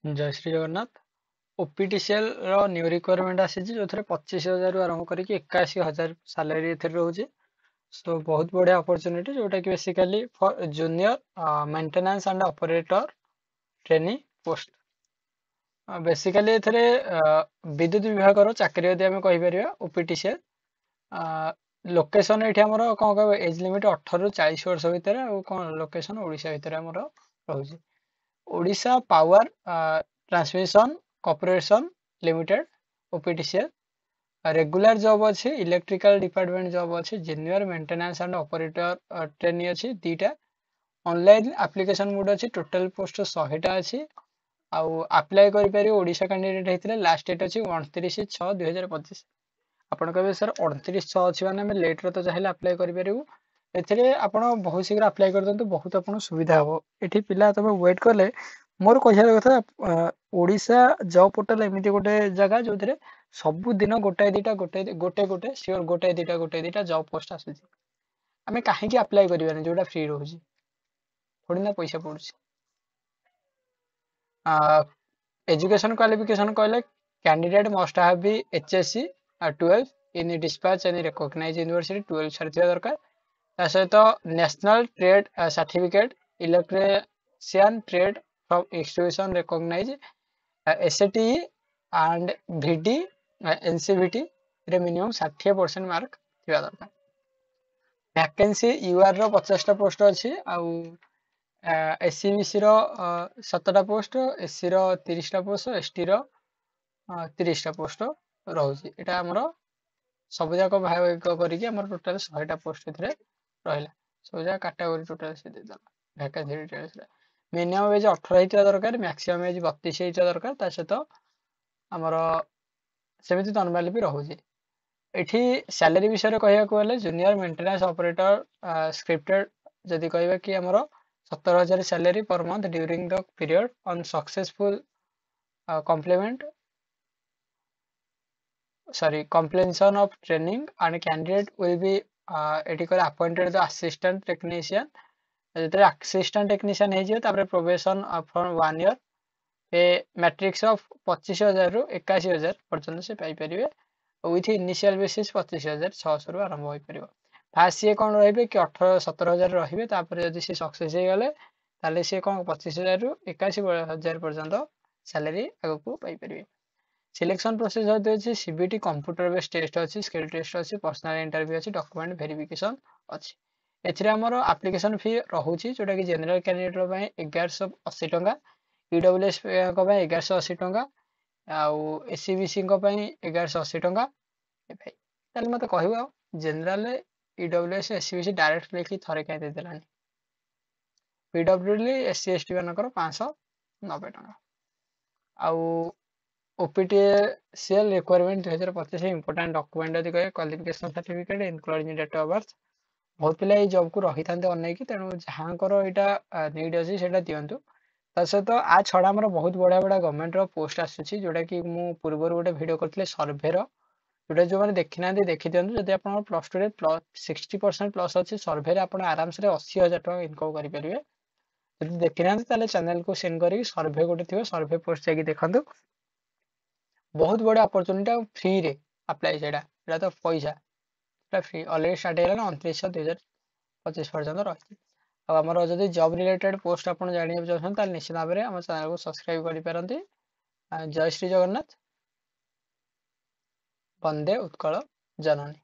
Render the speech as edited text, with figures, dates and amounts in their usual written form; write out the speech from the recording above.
जय श्री जगन्नाथ। ओपीटीसीएल रो new requirement आसीଛି ଯୋଉଥିରେ 25,000 ରୁ ଆରମ୍ଭ କରିକି 81,000 ସାଲାରୀ ଏଥିରେ ରହୁଛି। ସो ବହୁତ ବଢିଆ ଅପରଚ୍ୟୁନିଟି ଯୋଉଟା କି basically for junior maintenance and operator training post. Basically ଏଥିରେ ବିଦ୍ୟୁତ ବିଭାଗର ଚାକିରି ଯଦି ଆମେ କହିପାରିବା ଓପିଟିସିଏଲ। ଲୋକେସନ ଏଠି ଆମର କଣ କହିବ ଏଜ ଲିମିଟ 18 ରୁ 40 ବର୍ଷ ଭିତରେ ଆଉ କଣ ଲୋକେସନ ଓଡିଶା ଭିତରେ ଆମର ରହୁଛି। Odisha power transmission corporation limited OPTCL regular job अच्छी इलेक्ट्रिकल डिपार्टमेंट जॉब अच्छी junior maintenance and operator training अच्छी दीटा ऑनलाइन एप्लिकेशन मोड अच्छी टोटल पोस्ट 100टा अच्छी आउ अप्लाई करि पारि ओडिशा कैंडिडेट हेतिले लास्ट डेट अच्छी 29/6/2025। आपण कहबे सर 29/6 अछि माने हम लेट रे तो चाहिले अप्लाई करि पारिबु। एथिरे आपण बहुत शीघ्र अप्लाई कर दंतु बहुत आपण सुविधा हो। एठी पिला तबे वेट करले मोर कहिया कथा ओडिशा जॉब पोर्टल एमिति गोटे जगह जोथिरे सब दिन गोटे दिटा सियोर गोटे दिटा जॉब पोस्ट आसुची। आमे काहे की अप्लाई करिबानी जोटा फ्री रहूची थोड़ी ना पैसा पड़ुची। एजुकेशन क्वालिफिकेशन कहले candidate must have be HSC 12 in dispatch any recognised university 12 छाड़थिया दरकार। ता सहित national trade certificate electrician trade from institution recognised SAT and भिडी एनसीवीटी रे मिनिमम 60% मार्क थिया दरकार। वैकेंसी यूआर रो 50टा पोस्ट अछि आउ एससीबीसी रो 17टा पोस्ट एससी रो 30टा पोस्ट एसटी रो 30टा पोस्ट रहउची। एटा हमरो सब जाक भाग करिके हमर टोटल 100टा पोस्ट इथरे रहिला। सब जाक कैटेगरी टोटल से दे दला वैकेंसी डिटेल्स रे मिनिमम एज 18 हिता दरकार मैक्सिमम एज 32 हिता दरकार ता सहित हमर सेमिति नॉर्मल भी रहउची। एठी सैलरी विषय कहया को गले जूनियर मेंटेनेंस ऑपरेटर स्क्रिप्टेड जदी कहबा कि हमर 17,000 salary per month during the period on successful completion of training and candidate will be appointed the assistant technician जेतरे assistant technician हे जे तापर probation for 1 year A matrix of 25,000 रु 81,000 पर्यंत से पाई परिवे with initial basis 25,600 रु आरंभ होई परिवो। फास्ट से कोन रहबे कि 18-17,000 रहिबे तापर जदी से सक्सेस हे गले ताले से कोन 25,000 रु 81,000 पर्यंत सैलरी आगो को पाई परिवे। सिलेक्शन प्रोसेस होते अछि सीबीटी कंप्यूटर बेस्ड टेस्ट अछि स्किल टेस्ट अछि पर्सनल इंटरव्यू अछि डॉक्यूमेंट वेरिफिकेशन अछि। एथिरे हमरो एप्लीकेशन फी रहउछि जोटा कि जनरल कैंडिडेट रो पय 1180 टंका ईडब्ल्यूएस को पय 1180 टंका आउ एससीबीसी को पय 1180 टंका ए भाई ताले मते कहबो जनरल ईडब्ल्यूएस एससीबीसी डायरेक्ट लेखि थरे काय दे देलानी पीडब्ल्यूडी एससी एसटी मानकर 590 टंका आउ ओपीटीसीएल रिक्वायरमेंट 2025 इंपोर्टेंट डॉक्यूमेंट यदि कहे qualification certificate including date of birth बहुत पिला ये जॉब को रही थांते अनेक तेणु जहाँकर यहाँ नीड अच्छी से दिंतु ता सहित आ छड़ा आम बहुत बड़ा बड़ा गवर्नमेंट रो पोस्ट आसूची जोटा कि मु पूर्व गोटे वीडियो करते सर्भेर जोटा जो मैंने देखी ना देखी दिंतु जब आप प्लस टू 60% प्लस अच्छी सर्भे आप आराम से 80,000 टका इनकम करेंगे। जब देखी ना चैनल को सेंड कर सर्भे गोटे थी सर्भे पोस्ट जाकि देखते बहुत बड़ा अपॉर्चुनिटी फ्री रे अप्लाई से तो पैसा फ्री अलरेडी स्टार्ट है 29/6/2025 पर्यंत रही। आमर जब जॉब रिलेटेड पोस्ट आप जानते चाहते निश्चित भाव में आम चैनल को सब्सक्राइब करेंगे। जय श्री जगन्नाथ। वंदे उत्कल जननी।